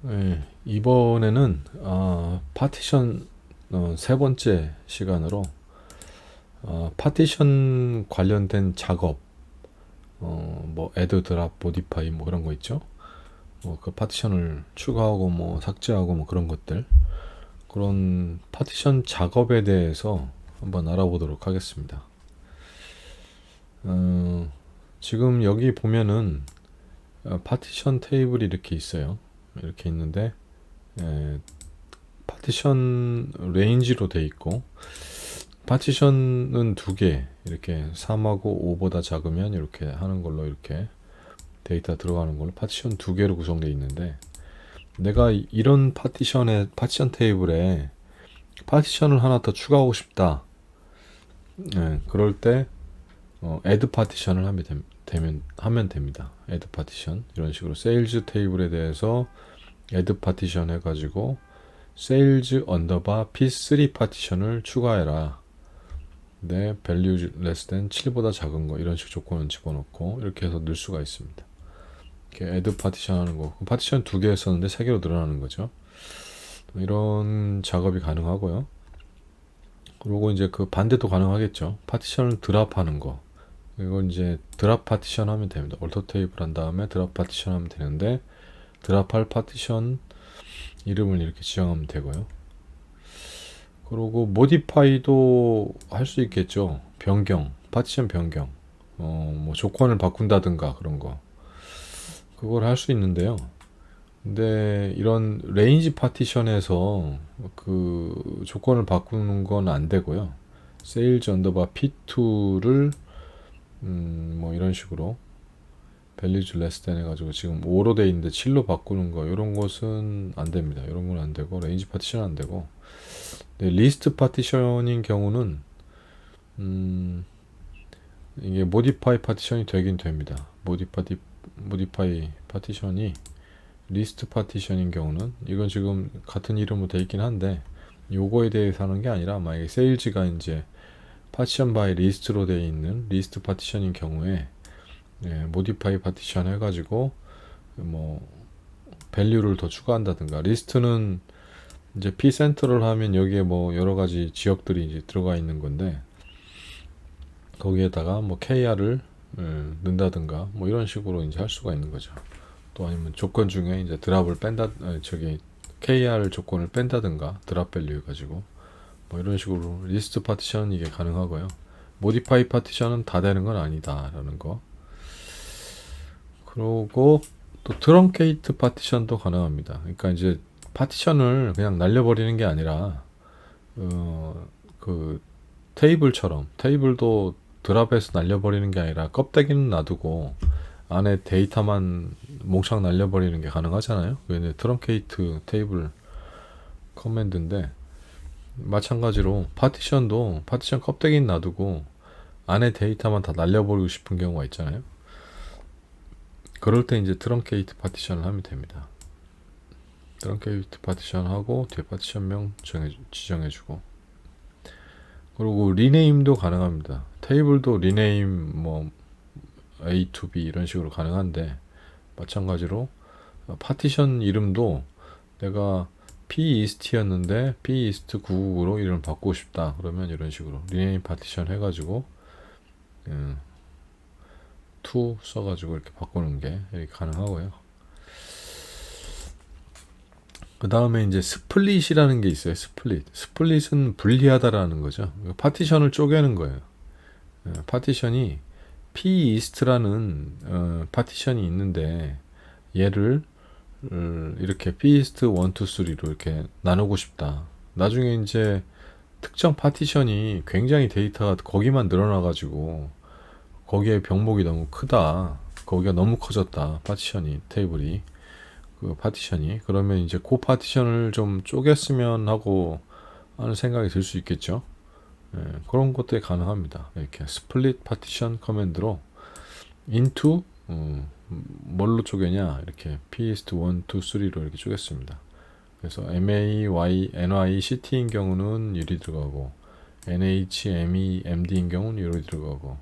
예, 이번에는 파티션 세 번째 시간으로 파티션 관련된 작업, 뭐 애드 드랍 모디파이 뭐 그런 거 있죠. 그 파티션을 추가하고 뭐 삭제하고 뭐 그런 것들, 그런 파티션 작업에 대해서 한번 알아보도록 하겠습니다. 어, 지금 여기 보면은 파티션 테이블이 이렇게 있어요. 이렇게 있는데, 예, 파티션 레인지로 돼 있고, 파티션은 두 개, 이렇게 3하고 5보다 작으면 이렇게 하는 걸로, 이렇게 데이터 들어가는 걸로 파티션 두 개로 구성되어 있는데, 내가 이런 파티션 테이블에 파티션을 하나 더 추가하고 싶다. 그럴 때 add 파티션을 하면 됩니다. add 파티션 이런 식으로 세일즈 테이블에 대해서 add 파티션 해가지고 세일즈 언더바 p3 파티션을 추가해라. 네, value less than 7보다 작은 거, 이런 식 조건을 집어넣고 이렇게 해서 넣을 수가 있습니다. 이렇게 add 파티션 하는 거, 파티션 두 개 했었는데 세 개로 늘어나는 거죠. 이런 작업이 가능하고요. 그리고 이제 그 반대도 가능하겠죠. 파티션을 드랍하는 거. 이건 이제 드랍 파티션 하면 됩니다. 얼터 테이블 한 다음에 드랍 파티션 하면 되는데, 드랍할 파티션 이름을 이렇게 지정하면 되고요. 그리고 모디파이도 할 수 있겠죠. 변경, 파티션 변경. 뭐 조건을 바꾼다든가 그런 거. 그걸 할 수 있는데요. 근데 이런 레인지 파티션에서 그 조건을 바꾸는 건 안 되고요. 세일즈 언더바 p2를 뭐 이런 식으로 values less than 해가지고 지금 5로 돼 있는데 7로 바꾸는 거, 이런 것은 안 됩니다. 이런 건 안 되고, 레인지 파티션 안 되고. 네, 리스트 파티션인 경우는 이게 모디파이 파티션이 되긴 됩니다. 모디파이 파티션이 리스트 파티션인 경우는, 이건 지금 같은 이름으로 돼 있긴 한데 요거에 대해서 하는 게 아니라, 만약에 세일즈가 이제 파티션 바이 리스트로 되어 있는 리스트 파티션인 경우에 모디파이 파티션 해가지고 뭐 밸류를 더 추가한다든가, 리스트는 이제 p 센터를 하면 여기에 뭐 여러 가지 지역들이 이제 들어가 있는 건데, 거기에다가 뭐 kr을 넣는다든가 뭐 이런 식으로 이제 할 수가 있는 거죠. 또 아니면 조건 중에 이제 드랍을 뺀다, kr 조건을 뺀다든가, 드랍 밸류 해가지고 뭐 이런 식으로 리스트 파티션 이게 가능하고요. 모디파이 파티션은 다 되는 건 아니다라는 거. 그리고 또 트렁케이트 파티션도 가능합니다. 그러니까 이제 파티션을 그냥 날려버리는 게 아니라, 그 테이블처럼, 테이블도 드랍해서 날려버리는 게 아니라 껍데기는 놔두고 안에 데이터만 몽창 날려버리는 게 가능하잖아요. 그게 트렁케이트 테이블 커맨드인데, 마찬가지로 파티션도 파티션 껍데기는 놔두고 안에 데이터만 다 날려버리고 싶은 경우가 있잖아요. 그럴 때 이제 트렁케이트 파티션을 하면 됩니다. 트렁케이트 파티션 하고 뒤에 파티션명 지정해주고, 그리고 리네임도 가능합니다. 테이블도 리네임 뭐 A to B 이런 식으로 가능한데, 마찬가지로 파티션 이름도 내가 P 이스트였는데 P 이스트 999로 이름을 바꾸고 싶다 그러면 이런 식으로 리네임 파티션 해가지고 to 써가지고 이렇게 바꾸는 게 이렇게 가능하고요. 그 다음에 이제 스플릿이라는 게 있어요. 스플릿은 분리하다라는 거죠. 파티션을 쪼개는 거예요. 파티션이 P 이스트라는 파티션이 있는데, 얘를 이렇게 P 이스트 1, 2, 3로 이렇게 나누고 싶다. 나중에 이제 특정 파티션이 굉장히 데이터가 거기만 늘어나가지고 거기에 병목이 너무 크다, 거기가 너무 커졌다, 파티션이, 테이블이, 그 파티션이, 그러면 이제 그 파티션을 좀 쪼갰으면 하고 하는 생각이 들 수 있겠죠. 그런 것들이 가능합니다. 이렇게 스플릿 파티션 커맨드로 into 뭘로 쪼개냐, 이렇게 pist 1, 2, 3로 이렇게 쪼갰습니다. 그래서 nyct인 경우는 유리 들어가고, nhme md인 경우는 유리 들어가고,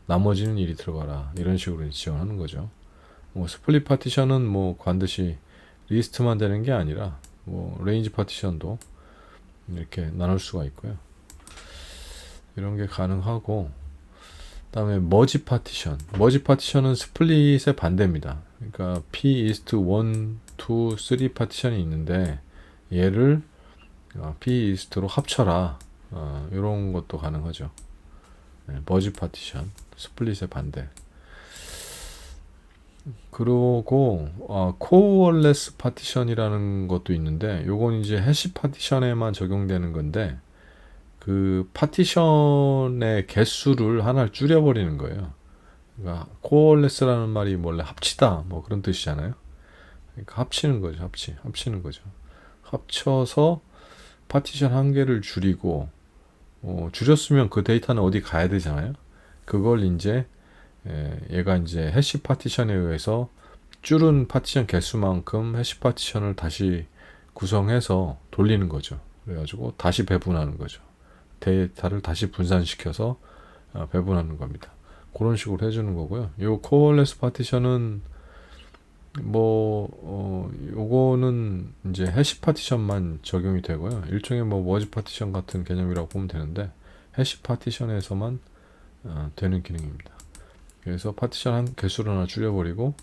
나머지는 일이 들어가라, 이런 식으로 지원하는 거죠. 뭐 스플릿 파티션은 뭐 반드시 리스트만 되는 게 아니라 뭐 레인지 파티션도 이렇게 나눌 수가 있고요. 이런 게 가능하고, 그다음에 머지 파티션. 머지 파티션은 스플릿의 반대입니다. 그러니까 P is to 1, 2, 3 파티션이 있는데 얘를 P is to로 합쳐라. 이런 것도 가능하죠. 네, 머지 파티션, 스플릿의 반대. 그리고 코어레스 파티션이라는 것도 있는데 요건 이제 해시 파티션에만 적용되는 건데 그 파티션의 개수를 하나를 줄여버리는 거예요. 그러니까 코어레스라는 말이 원래 합치다 뭐 그런 뜻이잖아요. 그러니까 합치는 거죠. 합치는 거죠. 합쳐서 파티션 한 개를 줄이고 줄였으면 그 데이터는 어디 가야 되잖아요. 그걸 이제 얘가 이제 해시 파티션에 의해서 줄은 파티션 개수만큼 해시 파티션을 다시 구성해서 돌리는 거죠. 그래가지고 다시 배분하는 거죠. 데이터를 다시 분산시켜서 배분하는 겁니다. 그런 식으로 해주는 거고요. 요 코어레스 파티션은 요거는 이제 해시 파티션만 적용이 되고요. 일종의 뭐 머지 파티션 같은 개념이라고 보면 되는데 해시 파티션에서만 되는 기능입니다. 그래서 파티션 한 개수를 하나 줄여버리고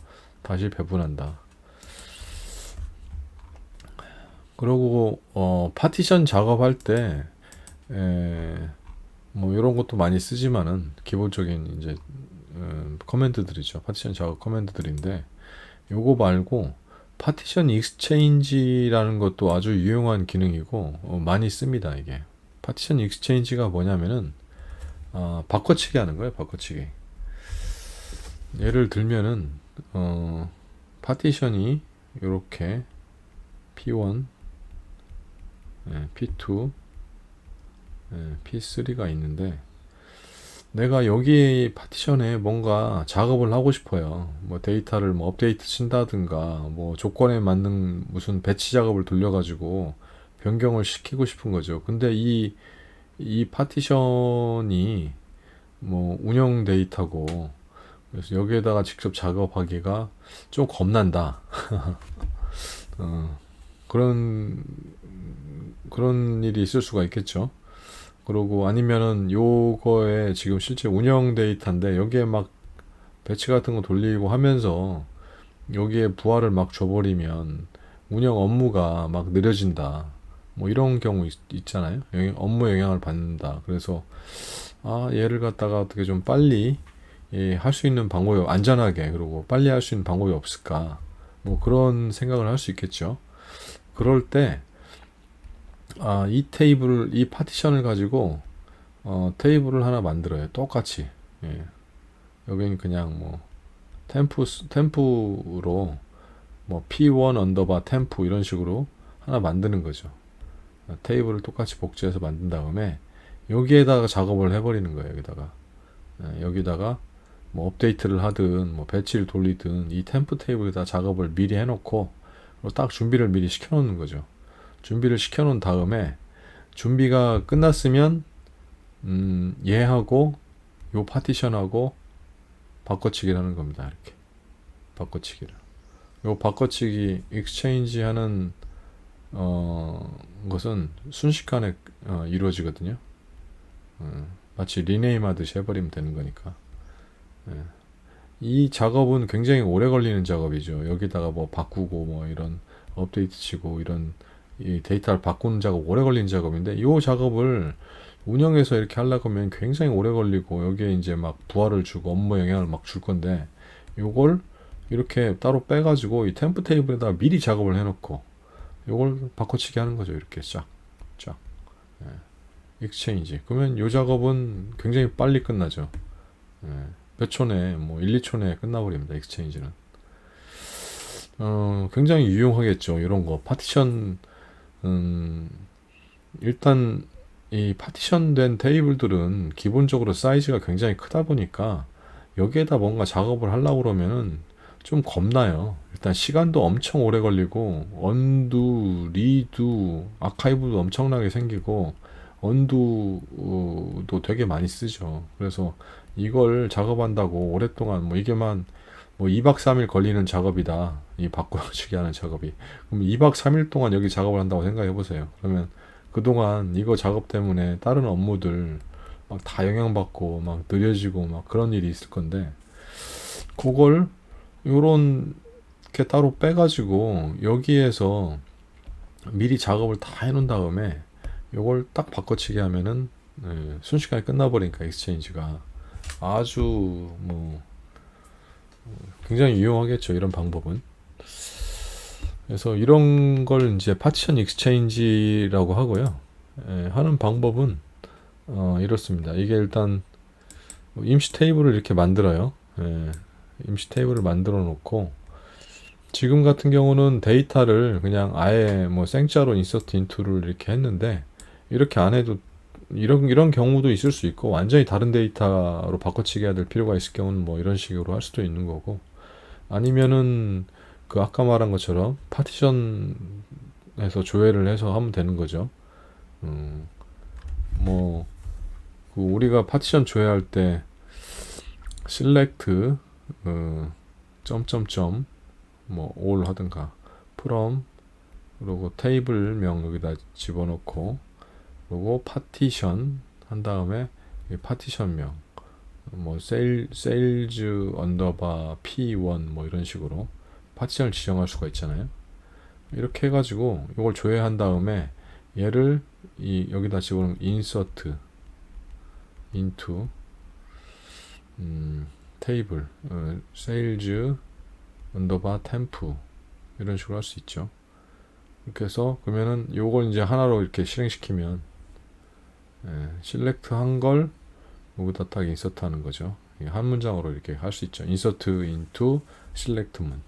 다시 배분한다. 그리고 파티션 작업할 때 뭐 이런 것도 많이 쓰지만은 기본적인 이제 커맨드들이죠. 파티션 작업 커맨드들인데 요거 말고 파티션 익스체인지라는 것도 아주 유용한 기능이고 많이 씁니다. 이게 파티션 익스체인지가 뭐냐면은 바꿔치기 하는 거예요. 바꿔치기. 예를 들면은 파티션이 이렇게 P1, P2, P3가 있는데 내가 여기 파티션에 뭔가 작업을 하고 싶어요. 뭐 데이터를 뭐 업데이트 친다든가 뭐 조건에 맞는 무슨 배치 작업을 돌려가지고 변경을 시키고 싶은 거죠. 근데 이 파티션이 뭐 운영 데이터고 그래서 여기에다가 직접 작업하기가 좀 겁난다. 그런 일이 있을 수가 있겠죠. 그리고 아니면은 요거에 지금 실제 운영 데이터인데 여기에 막 배치 같은 거 돌리고 하면서 여기에 부하를 막 줘버리면 운영 업무가 막 느려진다. 뭐 이런 경우 있잖아요. 업무 영향을 받는다. 그래서 얘를 갖다가 어떻게 좀 빨리 할 수 있는 방법이 안전하게 그리고 빨리 할 수 있는 방법이 없을까? 뭐 그런 생각을 할 수 있겠죠. 그럴 때 이 파티션을 가지고 테이블을 하나 만들어요. 똑같이. 여기는 그냥 뭐 템프로 뭐 P1 언더바 템프 이런 식으로 하나 만드는 거죠. 테이블을 똑같이 복제해서 만든 다음에 여기에다가 작업을 해버리는 거예요. 여기다가 뭐 업데이트를 하든 뭐 배치를 돌리든 이 템프 테이블에다 작업을 미리 해놓고 딱 준비를 미리 시켜놓는 거죠. 준비를 시켜놓은 다음에 준비가 끝났으면 얘하고 요 파티션하고 바꿔치기를 하는 겁니다. 이렇게 바꿔치기를. 요 바꿔치기 익스체인지 하는 것은 순식간에 이루어지거든요. 마치 리네임 하듯이 해버리면 되는 거니까. 이 작업은 굉장히 오래 걸리는 작업이죠. 여기다가 뭐 바꾸고 뭐 이런 업데이트 치고 이런 이 데이터를 바꾸는 작업 오래 걸리는 작업인데 이 작업을 운영해서 이렇게 하려고 하면 굉장히 오래 걸리고 여기에 이제 막 부하를 주고 업무 영향을 막 줄 건데 요걸 이렇게 따로 빼가지고 이 템프 테이블에다가 미리 작업을 해놓고 요걸 바꿔치기 하는 거죠. 이렇게 쫙 익스체인지. 그러면 요 작업은 굉장히 빨리 끝나죠. 몇 초 내에 뭐 1, 2초 내에 끝나버립니다. 익스체인지는. 굉장히 유용하겠죠. 이런 거 파티션 일단 이 파티션된 테이블들은 기본적으로 사이즈가 굉장히 크다 보니까 여기에다 뭔가 작업을 하려고 그러면은 좀 겁나요. 일단 시간도 엄청 오래 걸리고 언두, 리두, 아카이브도 엄청나게 생기고 언두도 되게 많이 쓰죠. 그래서 이걸 작업한다고 오랫동안 뭐 이게만 뭐 2박 3일 걸리는 작업이다. 이 바꿔치기 하는 작업이. 그럼 2박 3일 동안 여기 작업을 한다고 생각해 보세요. 그러면 그동안 이거 작업 때문에 다른 업무들 막 다 영향받고 막 느려지고 막 그런 일이 있을 건데, 그걸 요런 게 따로 빼가지고 여기에서 미리 작업을 다 해놓은 다음에 요걸 딱 바꿔치기 하면은 순식간에 끝나버리니까 익스체인지가 아주 뭐 굉장히 유용하겠죠, 이런 방법은. 그래서 이런 걸 이제 파티션 익스체인지라고 하고요. 하는 방법은 이렇습니다. 이게 일단 임시 테이블을 이렇게 만들어요. 임시 테이블을 만들어 놓고, 지금 같은 경우는 데이터를 그냥 아예 뭐 생짜로 인서트 인투를 이렇게 했는데, 이렇게 안 해도 이런 경우도 있을 수 있고, 완전히 다른 데이터로 바꿔치기 해야 될 필요가 있을 경우는 뭐 이런 식으로 할 수도 있는 거고, 아니면은 그 아까 말한 것처럼 파티션에서 조회를 해서 하면 되는 거죠. 뭐 그 우리가 파티션 조회할 때 select 점점점 뭐 all 하든가 from, 그리고 테이블명 여기다 집어넣고, 그리고 파티션 한 다음에 파티션명 뭐 sales 언더바 p1 뭐 이런 식으로 파티션을 지정할 수가 있잖아요. 이렇게 해가지고 이걸 조회한 다음에 얘를 여기다 집어넣으면 insert into 테이블 sales 언더바 temp 이런 식으로 할 수 있죠. 이렇게 해서 그러면은 요걸 이제 하나로 이렇게 실행시키면 select 한 걸 여기다 딱 인서트 하는 거죠. 한 문장으로 이렇게 할 수 있죠. insert into select문.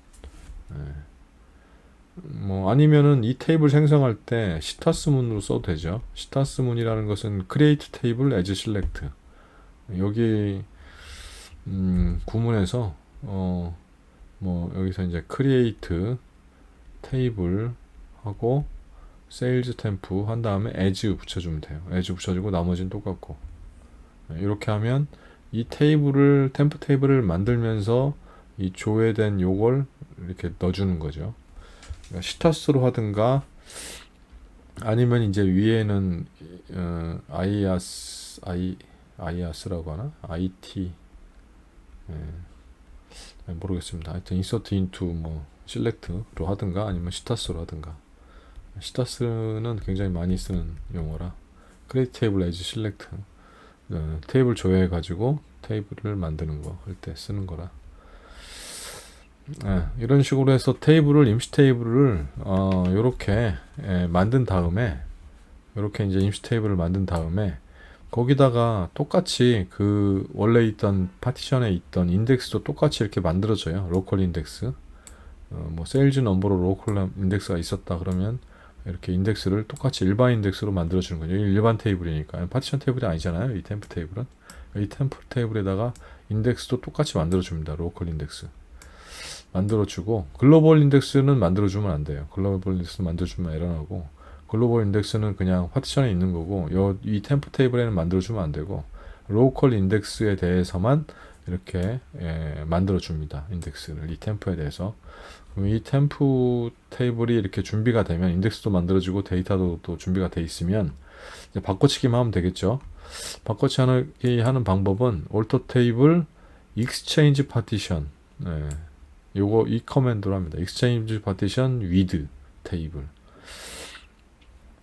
뭐 아니면은 이 테이블 생성할 때 시타스문으로 써도 되죠. 시타스문이라는 것은 create table as select. 여기 구문에서 뭐 여기서 이제 create table 하고 sales temp 한 다음에 as 붙여주면 돼요. as 붙여주고 나머지는 똑같고, 이렇게 하면 이 테이블을 템프 테이블을 만들면서 이 조회된 요걸 이렇게 넣어주는 거죠. 그러니까 시타스로 하든가, 아니면 이제 위에는 IAS라고 하나? IT 모르겠습니다. 하여튼 insert into 뭐 select로 하든가, 아니면 시타스로 하든가. 시타스는 굉장히 많이 쓰는 용어라 create table as select, 테이블 조회해 가지고 테이블을 만드는 거 할 때 쓰는 거라. 이런 식으로 해서 테이블을 임시 테이블을 요렇게 만든 다음에, 요렇게 이제 임시 테이블을 만든 다음에 거기다가 똑같이 그 원래 있던 파티션에 있던 인덱스도 똑같이 이렇게 만들어져요. 로컬 인덱스. 뭐 세일즈 넘버로 로컬 인덱스가 있었다 그러면 이렇게 인덱스를 똑같이 일반 인덱스로 만들어 주는 거죠. 일반 테이블이니까. 파티션 테이블이 아니잖아요, 이 템프 테이블은. 이 템프 테이블에다가 인덱스도 똑같이 만들어 줍니다. 로컬 인덱스 만들어 주고, 글로벌 인덱스는 만들어 주면 안 돼요. 글로벌 인덱스 만들어 주면 에러 나고, 글로벌 인덱스는 그냥 파티션에 있는 거고, 이 템프 테이블에는 만들어 주면 안 되고, 로컬 인덱스에 대해서만 이렇게 만들어 줍니다. 인덱스를, 이 템프에 대해서. 그럼 이 템프 테이블이 이렇게 준비가 되면, 인덱스도 만들어지고 데이터도 또 준비가 돼 있으면 이제 바꿔치기만 하면 되겠죠. 바꿔치기 하는 방법은 alter table exchange partition, 요거 이 커맨드로 합니다. exchange partition with table.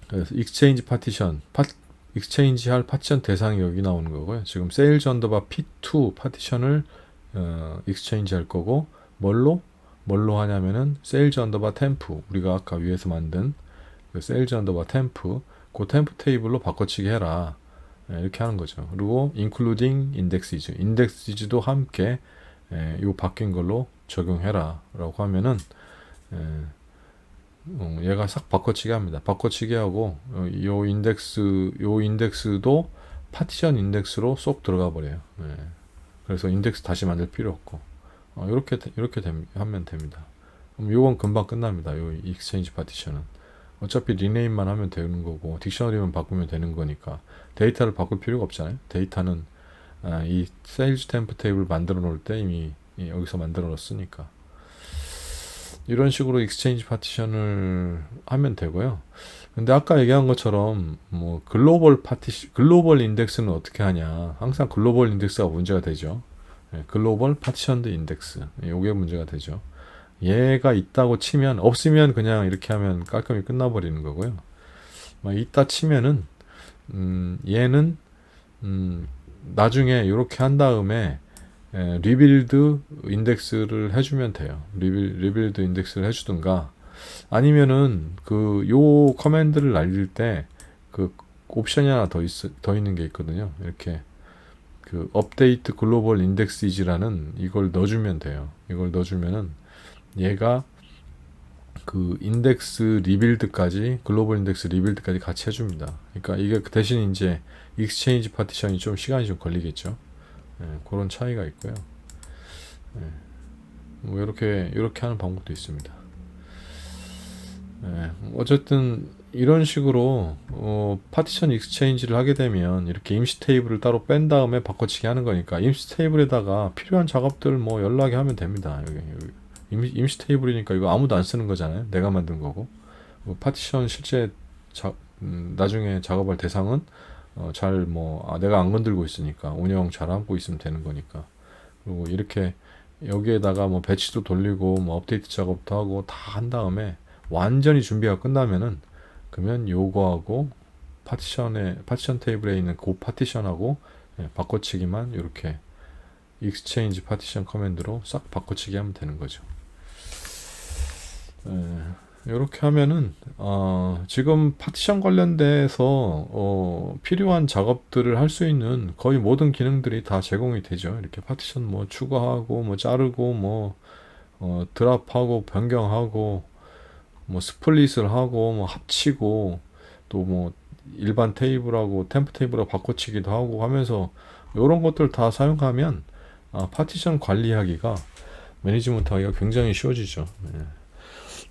그래서 exchange partition, exchange 할 파티션 대상이 여기 나오는 거고요. 지금 sales 언더바 p2 파티션을 exchange 할 거고, 뭘로 하냐면은 sales 언더바 temp, 우리가 아까 위에서 만든 그 sales 언더바 temp, 그 temp 테이블로 바꿔치기 해라, 이렇게 하는 거죠. 그리고 including indexes, indexes도 함께 요 바뀐 걸로 적용해라 라고 하면은 얘가 싹 바꿔치기 합니다. 바꿔치기 하고 요 인덱스도 파티션 인덱스로 쏙 들어가 버려요. 그래서 인덱스 다시 만들 필요 없고, 이렇게 하면 됩니다. 그럼 요건 금방 끝납니다. 요 익스체인지 파티션은 어차피 리네임만 하면 되는 거고, 딕셔너리만 바꾸면 되는 거니까 데이터를 바꿀 필요가 없잖아요. 데이터는 이 세일즈 템프 테이블 만들어 놓을 때 이미 여기서 만들어 놨으니까. 이런 식으로 익스체인지 파티션을 하면 되고요. 근데 아까 얘기한 것처럼 뭐 글로벌 인덱스는 어떻게 하냐? 항상 글로벌 인덱스가 문제가 되죠. 글로벌 파티션드 인덱스. 이게 문제가 되죠. 얘가 있다고 치면, 없으면 그냥 이렇게 하면 깔끔히 끝나버리는 거고요. 있다 치면은 얘는 나중에 이렇게 한 다음에 리빌드 인덱스를 해주면 돼요. 리빌드 인덱스를 해주든가, 아니면은 요 커맨드를 날릴 때 그 옵션이 하나 더 있는 게 있거든요. 이렇게 업데이트 글로벌 인덱시즈라는 이걸 넣어주면 돼요. 이걸 넣어주면은 얘가 인덱스 리빌드까지, 글로벌 인덱스 리빌드까지 같이 해줍니다. 그러니까 이게 대신 이제 익스체인지 파티션이 좀 시간이 좀 걸리겠죠. 그런 차이가 있고요. 뭐 이렇게 하는 방법도 있습니다. 어쨌든 이런 식으로 파티션 익스체인지를 하게 되면 이렇게 임시 테이블을 따로 뺀 다음에 바꿔치기 하는 거니까 임시 테이블에다가 필요한 작업들 뭐 연락이 하면 됩니다. 여기 임시 테이블이니까 이거 아무도 안 쓰는 거잖아요. 내가 만든 거고. 파티션 실제 나중에 작업할 대상은 내가 안 건들고 있으니까 운영 잘 하고 있으면 되는 거니까. 그리고 이렇게 여기에다가 뭐 배치도 돌리고 뭐 업데이트 작업도 하고 다 한 다음에 완전히 준비가 끝나면은, 그러면 요거하고 파티션 테이블에 있는 그 파티션하고 바꿔치기만 이렇게 익스체인지 파티션 커맨드로 싹 바꿔치기 하면 되는 거죠. 이렇게 하면은 지금 파티션 관련돼서 필요한 작업들을 할 수 있는 거의 모든 기능들이 다 제공이 되죠. 이렇게 파티션 뭐 추가하고 뭐 자르고 뭐 드랍하고 변경하고 뭐 스플릿을 하고 뭐 합치고 또 뭐 일반 테이블하고 템프 테이블하고 바꿔치기도 하고 하면서 이런 것들 다 사용하면 파티션 관리하기가, 매니지먼트 하기가 굉장히 쉬워지죠.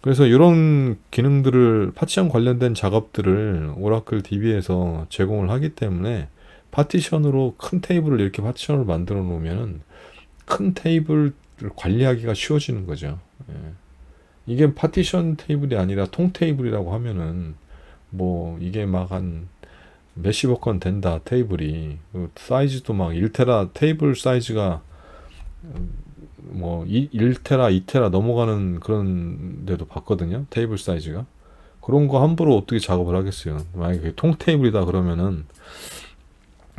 그래서 이런 기능들을, 파티션 관련된 작업들을 오라클 DB에서 제공을 하기 때문에 파티션으로 큰 테이블을 이렇게 파티션을 만들어 놓으면 큰 테이블을 관리하기가 쉬워지는 거죠. 이게 파티션 테이블이 아니라 통 테이블이라고 하면은 뭐 이게 막 한 몇십억 건 된다, 테이블이. 사이즈도 막 1테라, 테이블 사이즈가 뭐 1테라, 2테라 넘어가는 그런 데도 봤거든요. 테이블 사이즈가. 그런 거 함부로 어떻게 작업을 하겠어요. 만약에 통 테이블이다 그러면은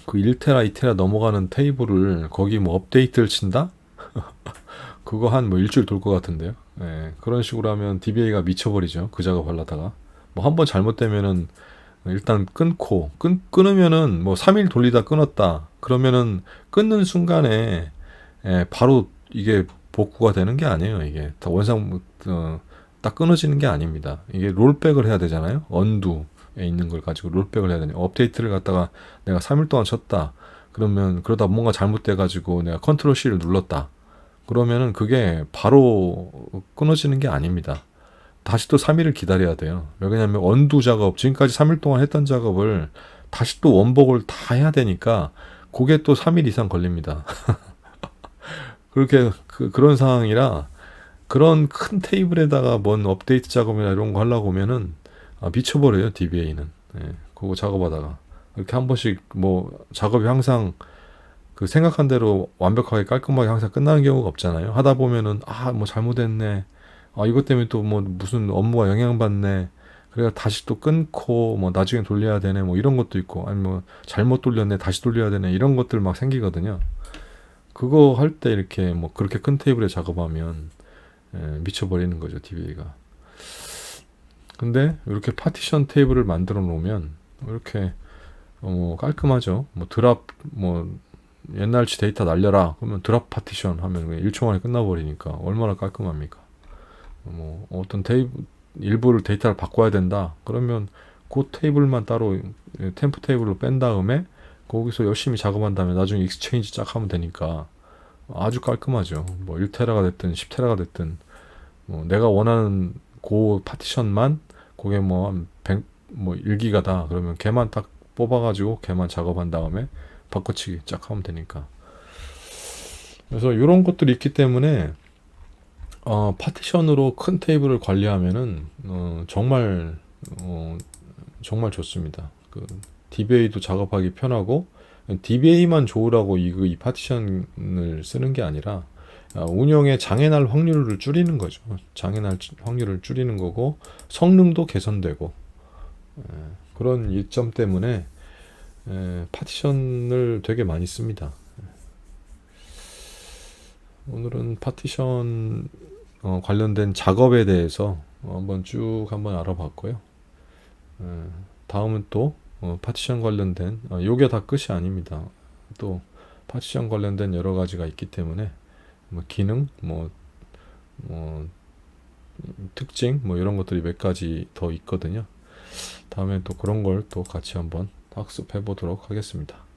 1테라, 2테라 넘어가는 테이블을 거기 뭐 업데이트를 친다? 그거 한 뭐 일주일 돌 것 같은데요. 그런 식으로 하면 DBA가 미쳐버리죠. 그 작업 하려다가. 뭐 한 번 잘못되면은 일단 끊으면은 뭐 3일 돌리다 끊었다. 그러면은 끊는 순간에 바로 이게 복구가 되는 게 아니에요. 이게 다 딱 끊어지는 게 아닙니다. 이게 롤백을 해야 되잖아요. 언두에 있는 걸 가지고 롤백을 해야 되냐. 업데이트를 갖다가 내가 3일 동안 쳤다. 그러면 그러다 뭔가 잘못돼 가지고 내가 컨트롤 C를 눌렀다. 그러면은 그게 바로 끊어지는 게 아닙니다. 다시 또 3일을 기다려야 돼요. 왜냐하면 언두 작업, 지금까지 3일 동안 했던 작업을 다시 또 원복을 다 해야 되니까 그게 또 3일 이상 걸립니다. 그렇게 그런 상황이라, 그런 큰 테이블에다가 뭔 업데이트 작업이나 이런 거 하려고 하면은 미쳐버려요, DBA는. 그거 작업하다가 이렇게 한 번씩 뭐 작업이 항상 생각한 대로 완벽하게 깔끔하게 항상 끝나는 경우가 없잖아요. 하다 보면은 뭐 잘못했네, 이것 때문에 또 뭐 무슨 업무가 영향받네, 그래가 다시 또 끊고 뭐 나중에 돌려야 되네, 뭐 이런 것도 있고, 아니 뭐 잘못 돌렸네 다시 돌려야 되네, 이런 것들 막 생기거든요. 그거 할 때 이렇게 뭐 그렇게 큰 테이블에 작업하면 미쳐버리는 거죠, DBA가. 근데 이렇게 파티션 테이블을 만들어 놓으면 이렇게 깔끔하죠. 뭐 드랍, 뭐 옛날치 데이터 날려라 그러면 드랍 파티션 하면 1초 만에 끝나버리니까 얼마나 깔끔합니까. 뭐 어떤 일부를 데이터를 바꿔야 된다 그러면 그 테이블만 따로 템프 테이블로 뺀 다음에 거기서 열심히 작업한 다음에 나중에 익스체인지 쫙 하면 되니까 아주 깔끔하죠. 뭐 1테라가 됐든 10테라가 됐든 뭐 내가 원하는 그 파티션만, 그게 뭐 100, 뭐 1기가다 그러면 걔만 딱 뽑아가지고 걔만 작업한 다음에 바꿔치기 쫙 하면 되니까. 그래서 이런 것들이 있기 때문에 파티션으로 큰 테이블을 관리하면은 정말 정말 좋습니다. 그 DBA도 작업하기 편하고 DBA만 좋으라고 이 파티션을 쓰는 게 아니라 운영의 장애날 확률을 줄이는 거죠. 장애날 확률을 줄이는 거고 성능도 개선되고 그런 이점 때문에 파티션을 되게 많이 씁니다. 오늘은 파티션 관련된 작업에 대해서 한번 알아봤고요. 다음은 또 파티션 관련된 요게 다 끝이 아닙니다. 또 파티션 관련된 여러 가지가 있기 때문에 뭐 기능, 뭐 특징, 뭐 이런 것들이 몇 가지 더 있거든요. 다음에 또 그런 걸 또 같이 한번 학습해 보도록 하겠습니다.